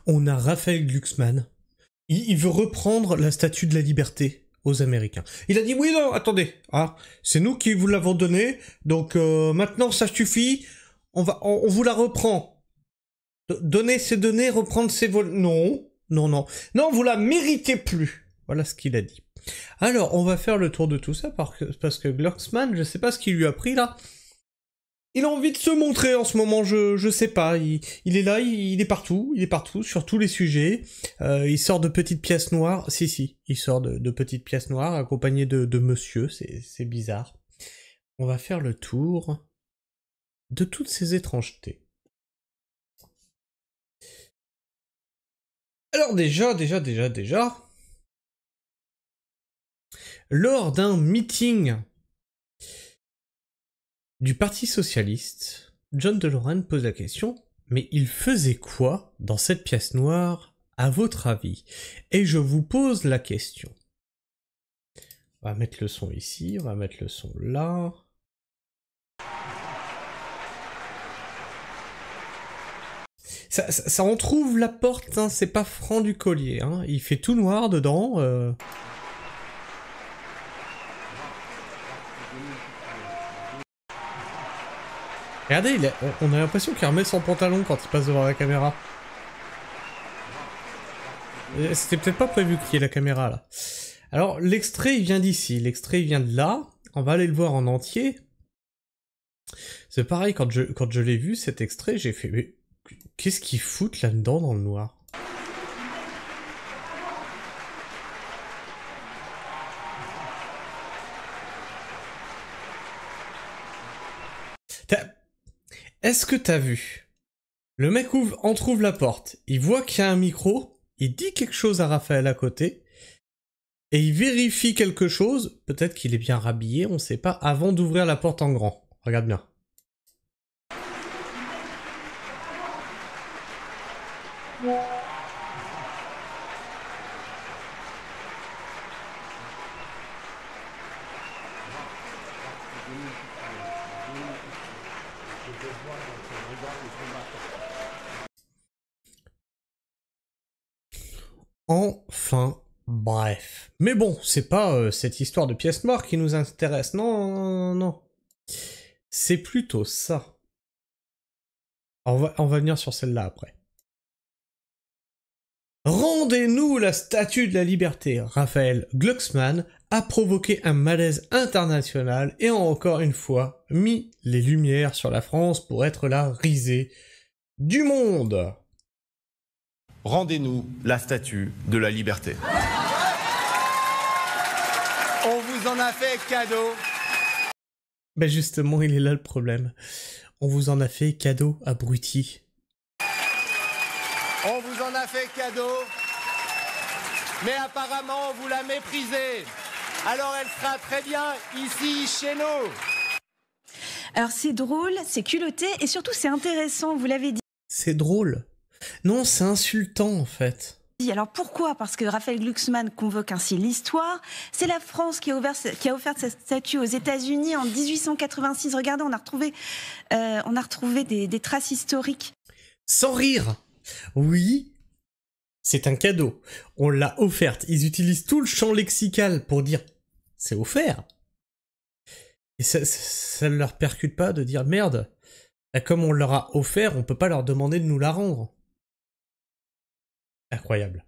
On a Raphaël Glucksmann. Il veut reprendre la Statue de la Liberté aux Américains. Il a dit oui, non, attendez, ah, c'est nous qui vous l'avons donnée, donc maintenant ça suffit, on vous la reprend. Donner ces données, reprendre ces vols. Non, vous la méritez plus. Voilà ce qu'il a dit. Alors, on va faire le tour de tout ça parce que Glucksmann, je sais pas ce qu'il lui a pris là. Il a envie de se montrer en ce moment, je sais pas, il est là, il est partout, sur tous les sujets, il sort de petites pièces noires, il sort de petites pièces noires, accompagné de monsieur, c'est bizarre. On va faire le tour de toutes ces étrangetés. Alors déjà, lors d'un meeting du Parti Socialiste, John de Lorraine pose la question, mais il faisait quoi dans cette pièce noire, à votre avis? Et je vous pose la question. On va mettre le son ici, on va mettre le son là. Ça entrouvre la porte, hein, c'est pas franc du collier, hein. Il fait tout noir dedans. Regardez, on a l'impression qu'il remet son pantalon quand il passe devant la caméra. C'était peut-être pas prévu qu'il y ait la caméra là. Alors l'extrait il vient d'ici, l'extrait il vient de là. On va aller le voir en entier. C'est pareil, quand je l'ai vu cet extrait, j'ai fait mais qu'est-ce qu'ils foutent là-dedans dans le noir? Est-ce que t'as vu? Le mec entrouvre la porte, il voit qu'il y a un micro, il dit quelque chose à Raphaël à côté, et il vérifie quelque chose, peut-être qu'il est bien rhabillé, on sait pas, avant d'ouvrir la porte en grand. Regarde bien. Enfin, bref. Mais bon, c'est pas cette histoire de pièce noire qui nous intéresse, non. C'est plutôt ça. On va venir sur celle-là après. Rendez-nous la Statue de la Liberté. Raphaël Glucksmann a provoqué un malaise international et a encore une fois mis les lumières sur la France pour être la risée du monde. Rendez-nous la Statue de la Liberté. On vous en a fait cadeau. Ben justement, il est là le problème. On vous en a fait cadeau, abruti. On vous en a fait cadeau. Mais apparemment, vous la méprisez. Alors elle sera très bien ici, chez nous. Alors c'est drôle, c'est culotté et surtout c'est intéressant, vous l'avez dit. C'est drôle. Non, c'est insultant en fait. Alors pourquoi? Parce que Raphaël Glucksmann convoque ainsi l'histoire. C'est la France qui a offert cette statue aux États-Unis en 1886. Regardez, on a retrouvé des traces historiques. Sans rire. Oui, c'est un cadeau. On l'a offerte. Ils utilisent tout le champ lexical pour dire c'est offert. Et ça ne leur percute pas de dire merde. Comme on leur a offert, on peut pas leur demander de nous la rendre. Incroyable.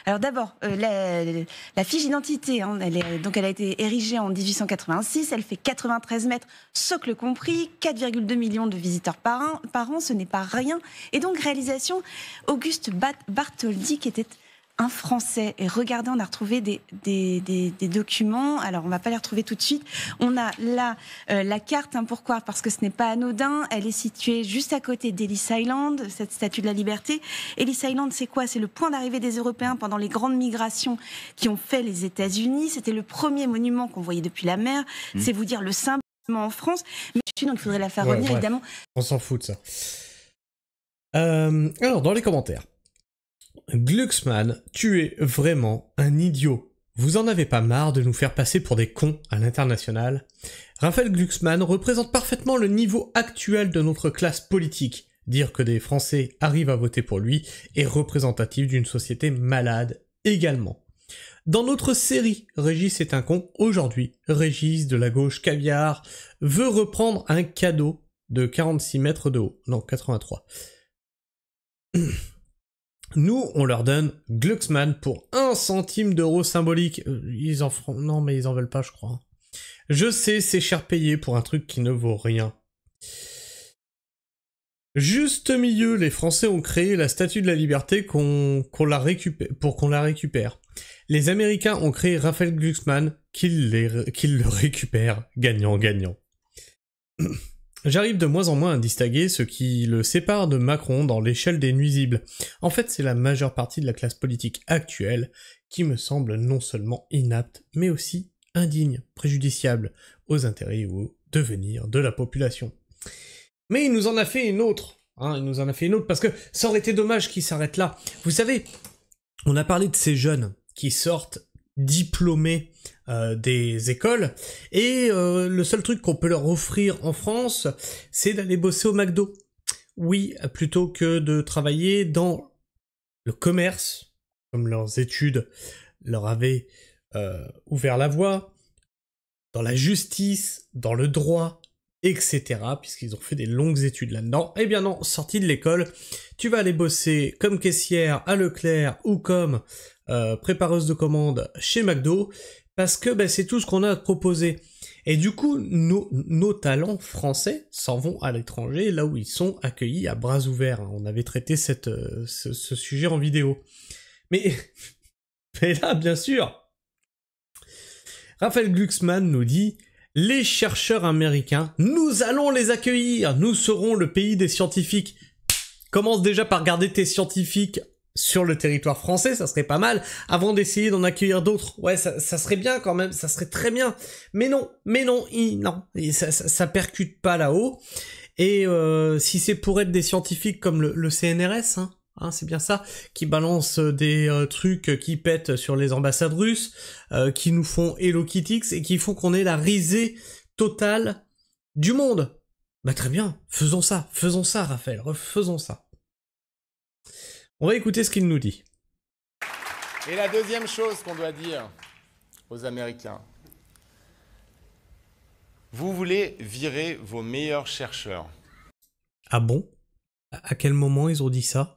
Alors d'abord, la fiche d'identité, hein, elle a été érigée en 1886, elle fait 93 mètres, socle compris, 4,2 millions de visiteurs par an, ce n'est pas rien. Et donc réalisation, Auguste Bartholdi, qui était un Français. Et regardez, on a retrouvé des documents. Alors, on va pas les retrouver tout de suite. On a là la carte. Hein, pourquoi? Parce que ce n'est pas anodin. Elle est située juste à côté d'Ellis Island, cette statue de la liberté. Ellis Island, c'est quoi? C'est le point d'arrivée des Européens pendant les grandes migrations qui ont fait les États-Unis. C'était le premier monument qu'on voyait depuis la mer. C'est vous dire le symbole en France. Mais donc, il faudrait la faire revenir, évidemment. On s'en fout de ça. Alors, dans les commentaires. Glucksmann, tu es vraiment un idiot. Vous en avez pas marre de nous faire passer pour des cons à l'international? Raphaël Glucksmann représente parfaitement le niveau actuel de notre classe politique. Dire que des Français arrivent à voter pour lui est représentatif d'une société malade également. Dans notre série Régis est un con, aujourd'hui, Régis de la gauche caviar veut reprendre un cadeau de 46 mètres de haut. Non, 83. Nous, on leur donne Glucksmann pour 1 centime d'euro symbolique. Ils en feront... Non, mais ils en veulent pas, je crois. Je sais, c'est cher payé pour un truc qui ne vaut rien. Juste milieu, les Français ont créé la Statue de la Liberté pour qu'on la récupère. Les Américains ont créé Raphaël Glucksmann, qu'ils le récupèrent. Gagnant. J'arrive de moins en moins à distinguer ce qui le sépare de Macron dans l'échelle des nuisibles. En fait, c'est la majeure partie de la classe politique actuelle qui me semble non seulement inapte, mais aussi indigne, préjudiciable aux intérêts et au devenir de la population. Mais il nous en a fait une autre, parce que ça aurait été dommage qu'il s'arrête là. Vous savez, on a parlé de ces jeunes qui sortent diplômés des écoles, et le seul truc qu'on peut leur offrir en France, c'est d'aller bosser au McDo. Oui, plutôt que de travailler dans le commerce, comme leurs études leur avaient ouvert la voie, dans la justice, dans le droit, etc., puisqu'ils ont fait des longues études là-dedans. Eh bien non, sorti de l'école, tu vas aller bosser comme caissière à Leclerc ou comme prépareuse de commandes chez McDo, parce que c'est tout ce qu'on a à te proposer. Et du coup, nos talents français s'en vont à l'étranger, là où ils sont accueillis à bras ouverts. On avait traité ce sujet en vidéo. Mais là, bien sûr, Raphaël Glucksmann nous dit « Les chercheurs américains, nous allons les accueillir, nous serons le pays des scientifiques. » Commence déjà par garder tes scientifiques sur le territoire français, ça serait pas mal, avant d'essayer d'en accueillir d'autres. Ouais, ça serait bien quand même, ça serait très bien. Mais non, ça percute pas là-haut. Et si c'est pour être des scientifiques comme le CNRS, c'est bien ça, qui balance des trucs qui pètent sur les ambassades russes, qui nous font Hello Kitty et qui font qu'on ait la risée totale du monde. Bah très bien, faisons ça, Raphaël, faisons ça. On va écouter ce qu'il nous dit. Et la deuxième chose qu'on doit dire aux Américains, vous voulez virer vos meilleurs chercheurs. Ah bon? À quel moment ils ont dit ça?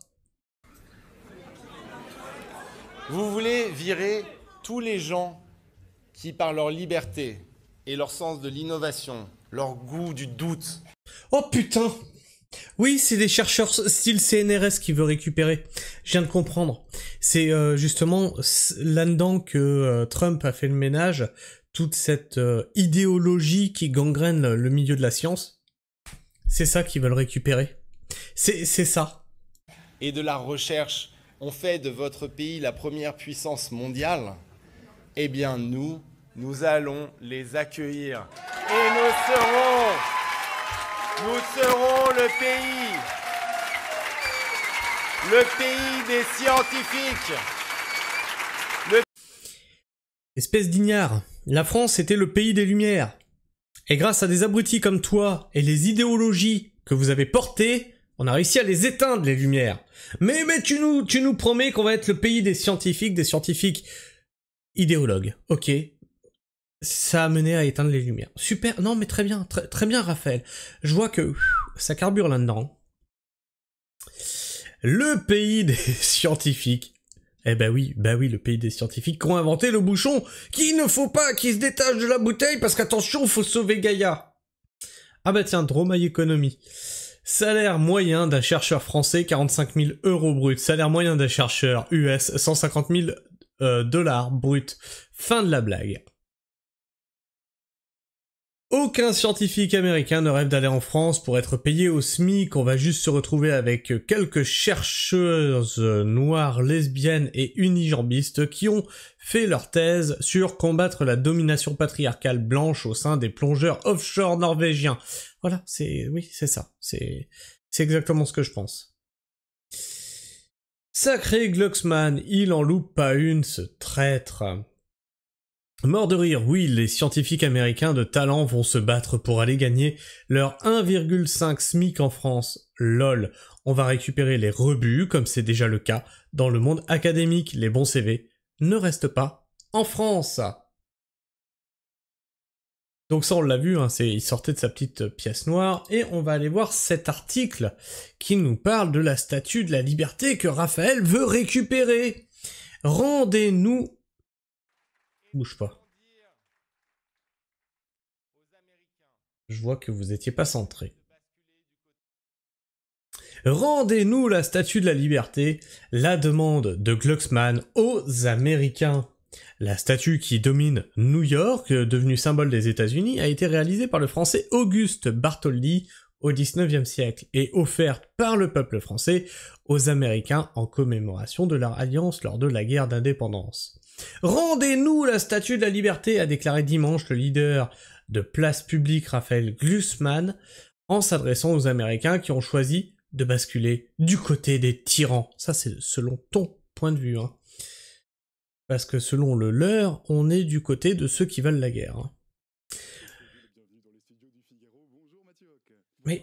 Vous voulez virer tous les gens qui, par leur liberté et leur sens de l'innovation, leur goût du doute... Oh putain! Oui, c'est des chercheurs style CNRS qui veut récupérer. Je viens de comprendre. C'est justement là-dedans que Trump a fait le ménage, toute cette idéologie qui gangrène le milieu de la science. C'est ça qu'ils veulent récupérer. C'est ça. Et de la recherche, on fait de votre pays la première puissance mondiale. Eh bien, nous allons les accueillir. Et nous serons le pays des scientifiques. Espèce d'ignare, la France était le pays des Lumières. Et grâce à des abrutis comme toi et les idéologies que vous avez portées, on a réussi à les éteindre, les Lumières. Mais tu nous promets qu'on va être le pays des scientifiques idéologues. Ok. Ça a mené à éteindre les lumières. Super, non mais très bien, très bien Raphaël. Je vois que ça carbure là-dedans. Le pays des scientifiques. Eh ben oui, le pays des scientifiques qui ont inventé le bouchon qu'il ne faut pas qu'il se détache de la bouteille parce qu'attention, faut sauver Gaïa. Ah bah tiens, Dromaille Économie. Salaire moyen d'un chercheur français, 45 000 € brut. Salaire moyen d'un chercheur US, 150 000 $ brut. Fin de la blague. Aucun scientifique américain ne rêve d'aller en France pour être payé au SMIC. On va juste se retrouver avec quelques chercheuses noires, lesbiennes et unijambistes qui ont fait leur thèse sur combattre la domination patriarcale blanche au sein des plongeurs offshore norvégiens. Voilà, c'est ça. C'est exactement ce que je pense. Sacré Glucksmann, il en loupe pas une, ce traître. Mort de rire, oui, les scientifiques américains de talent vont se battre pour aller gagner leur 1,5 SMIC en France. LOL, on va récupérer les rebuts, comme c'est déjà le cas dans le monde académique. Les bons CV ne restent pas en France. Donc ça, on l'a vu, hein, il sortait de sa petite pièce noire, et on va aller voir cet article qui nous parle de la statue de la liberté que Raphaël veut récupérer. Rendez-nous... Bouge pas. Je vois que vous étiez pas centré. Rendez-nous la statue de la liberté, la demande de Glucksmann aux Américains. La statue qui domine New York, devenue symbole des États-Unis, a été réalisée par le français Auguste Bartholdi au XIXe siècle et offerte par le peuple français aux Américains en commémoration de leur alliance lors de la guerre d'indépendance. Rendez-nous la statue de la liberté, a déclaré dimanche le leader de Place Publique Raphaël Glucksmann en s'adressant aux Américains qui ont choisi de basculer du côté des tyrans. Ça, c'est selon ton point de vue, hein. Parce que selon le leur, on est du côté de ceux qui veulent la guerre. Hein.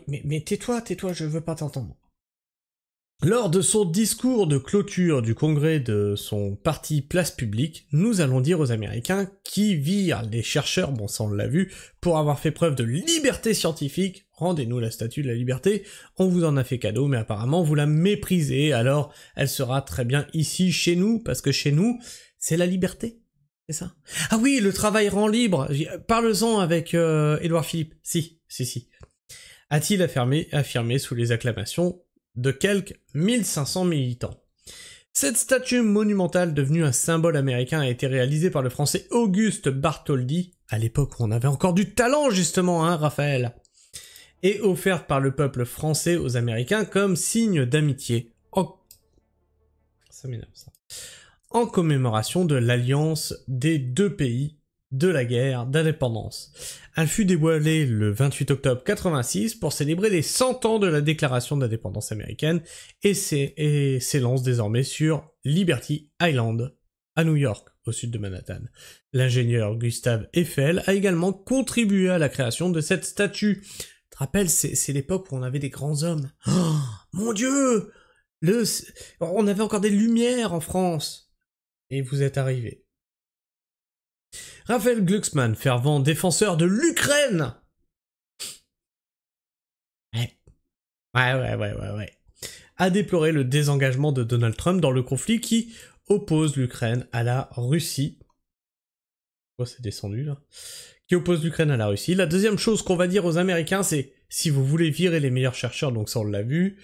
Mais tais-toi, je veux pas t'entendre. Lors de son discours de clôture du congrès de son parti Place Publique, nous allons dire aux Américains qui virent les chercheurs, bon ça on l'a vu, pour avoir fait preuve de liberté scientifique, rendez-nous la statue de la liberté, on vous en a fait cadeau, mais apparemment vous la méprisez, alors elle sera très bien ici chez nous, parce que chez nous, c'est la liberté, c'est ça. Ah oui, le travail rend libre, parle-en avec Édouard Philippe, si. A-t-il affirmé sous les acclamations de quelques 1500 militants. Cette statue monumentale devenue un symbole américain a été réalisée par le français Auguste Bartholdi, à l'époque où on avait encore du talent justement, hein Raphaël, et offerte par le peuple français aux Américains comme signe d'amitié. Ça m'énerve ça. En commémoration de l'alliance des deux pays de la guerre d'indépendance. Elle fut dévoilée le 28 octobre 86 pour célébrer les 100 ans de la déclaration d'indépendance américaine et s'élance désormais sur Liberty Island, à New York, au sud de Manhattan. L'ingénieur Gustave Eiffel a également contribué à la création de cette statue. Tu te rappelles, c'est l'époque où on avait des grands hommes. Oh, mon Dieu! On avait encore des lumières en France. Et vous êtes arrivés. Raphaël Glucksmann, fervent défenseur de l'Ukraine. Ouais. A déploré le désengagement de Donald Trump dans le conflit qui oppose l'Ukraine à la Russie. Oh, c'est descendu là. Qui oppose l'Ukraine à la Russie. La deuxième chose qu'on va dire aux Américains, c'est si vous voulez virer les meilleurs chercheurs, donc ça on l'a vu.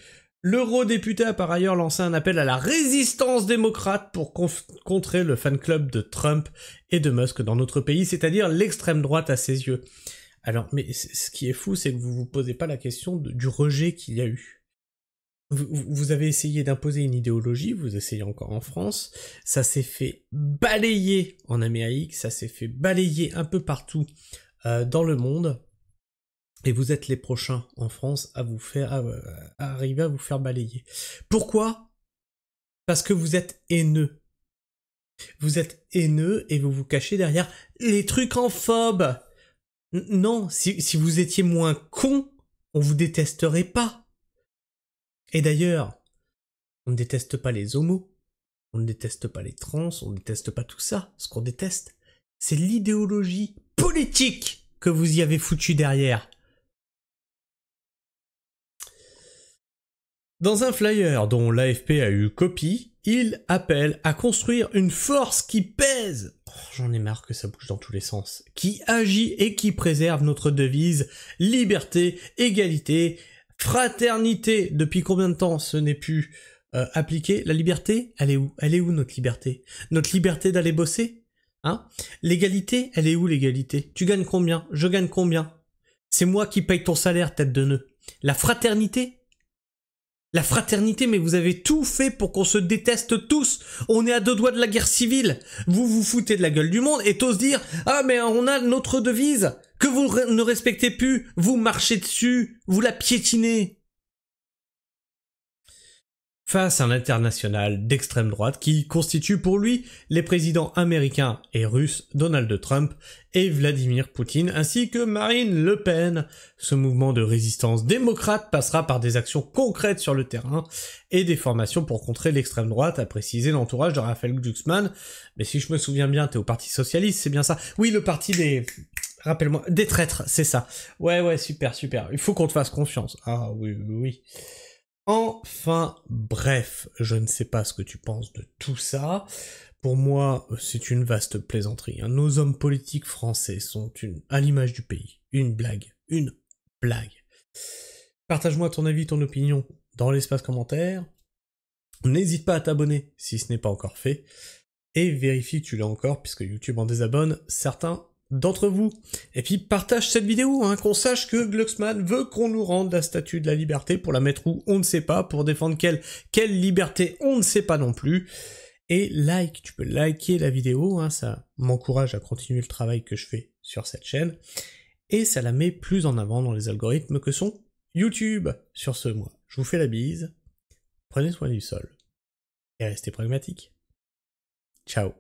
L'eurodéputé a par ailleurs lancé un appel à la résistance démocrate pour contrer le fan club de Trump et de Musk dans notre pays, c'est-à-dire l'extrême droite à ses yeux. Alors, mais ce qui est fou, c'est que vous vous posez pas la question du rejet qu'il y a eu. Vous avez essayé d'imposer une idéologie, vous essayez encore en France, ça s'est fait balayer en Amérique, ça s'est fait balayer un peu partout dans le monde. Et vous êtes les prochains en France à arriver à vous faire balayer. Pourquoi? Parce que vous êtes haineux. Vous êtes haineux et vous vous cachez derrière les trucs en phobe. Non, si vous étiez moins con, on vous détesterait pas. Et d'ailleurs, on ne déteste pas les homos, on ne déteste pas les trans, on ne déteste pas tout ça. Ce qu'on déteste, c'est l'idéologie politique que vous y avez foutu derrière. Dans un flyer dont l'AFP a eu copie, il appelle à construire une force qui pèse, j'en ai marre que ça bouge dans tous les sens, qui agit et qui préserve notre devise liberté, égalité, fraternité. Depuis combien de temps ce n'est plus appliqué? La liberté, elle est où? Elle est où notre liberté? Notre liberté d'aller bosser? Hein? L'égalité, elle est où l'égalité? Tu gagnes combien? Je gagne combien? C'est moi qui paye ton salaire, tête de nœud. La fraternité? La fraternité, mais vous avez tout fait pour qu'on se déteste tous. On est à 2 doigts de la guerre civile. Vous vous foutez de la gueule du monde et t'oses dire « Ah, mais on a notre devise que vous ne respectez plus. Vous marchez dessus, vous la piétinez. » face à l'international d'extrême droite qui constitue pour lui les présidents américains et russes Donald Trump et Vladimir Poutine ainsi que Marine Le Pen. Ce mouvement de résistance démocrate passera par des actions concrètes sur le terrain et des formations pour contrer l'extrême droite, a précisé l'entourage de Raphaël Glucksmann. Mais si je me souviens bien, t'es au Parti Socialiste, c'est bien ça? Oui, le parti des... Rappelle-moi, des traîtres, c'est ça. Ouais, super. Il faut qu'on te fasse confiance. Ah oui. Enfin, bref, je ne sais pas ce que tu penses de tout ça. Pour moi, c'est une vaste plaisanterie. Nos hommes politiques français sont à l'image du pays. Une blague. Partage-moi ton avis, ton opinion dans l'espace commentaire. N'hésite pas à t'abonner si ce n'est pas encore fait. Et vérifie que tu l'as encore, puisque YouTube en désabonne certains d'entre vous. Et puis partage cette vidéo, qu'on sache que Glucksmann veut qu'on nous rende la statue de la liberté pour la mettre où on ne sait pas, pour défendre quelle liberté on ne sait pas non plus. Et tu peux liker la vidéo, ça m'encourage à continuer le travail que je fais sur cette chaîne. Et ça la met plus en avant dans les algorithmes que sont YouTube. Sur ce, moi, je vous fais la bise, prenez soin du sol, et restez pragmatiques. Ciao.